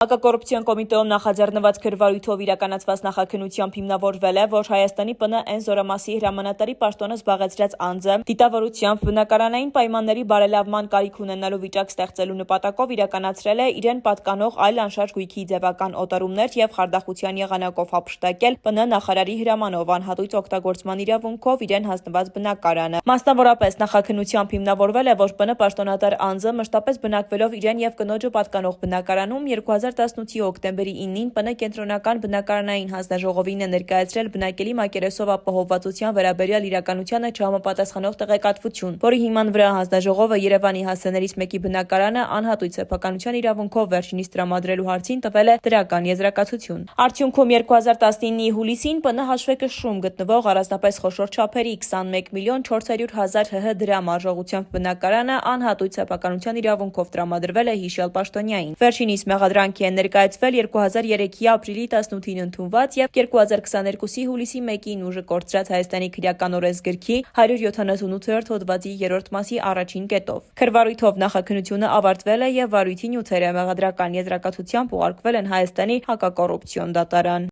Հակակոռուպցիոն կոմիտեում նախաձեռնված քրվարույթով իրականացված նախաքննությամբ հիմնավորվել է, որ Հայաստանի ՊՆ զորամասի հրամանատարի պաշտոնը զբաղեցրած անձը դիտավորությամբ բնակարանային պայմանների բարելավման կարիք ունենալու վիճակ ստեղծելու նպատակով իրականացրել է իրեն պատկանող այլ անշարժ գույքի ձևական օտարումներ և խարդախության եղանակով հափշտակել ՊՆ նախարարի հրամանով անհատույց օգտագործման իրավունքով իրեն հանձնված բնակարանը։ Մասնավորապես նախաքննությամբ հիմնավորվել է, որ ՊՆ պաշտոնատար անձը մշտապես բնակվելով իրեն և կնոջը պատկանող բնակարանում 2018 հոկտեմբերի 9-ին ՊՆ կենտրոնական բնակարանային հանձնաժողովին է ներկայացրել բնակելի մակերեսով ապահովվածության վերաբերյալ իրականությանը չհամապատասխանող տեղեկատվություն, որի հիման վրա հանձնաժողովը Երևանի հասցեներից մեկի բնակարանը անհատույց սեփականության իրավունքով վերջինիս տրամադրելու հարցին տվել է դրական եզրակացություն։ Արդյունքում 2019-ի հուլիսին ՊՆ հաշվեկշռում գտնվող առանձնապես խոշոր չափերի 21.400.000 ՀՀ դրամ արժողությամբ բնակարանը անհատույց սեփականության իրավունքով տրամադրվել է հիշյալ պաշտոնյային։ Վերջինիս մեղադրանքի են ներկայացվել 2003-ի ապրիլի 18-ին ընդունված և 2022-ի հուլիսի 1-ին ուժը կորցրած Հայաստանի քրեական օրենսգրքի 178-րդ հոդվածի 3-րդ մասի առաջին կետով։ Քրվարույթով նախաքննությունը ավարտվել է և վարույթի նյութերը մեղադրական եզրակացությամբ ուղարկվել են Հայաստանի հակակոռուպցիոն դատարան։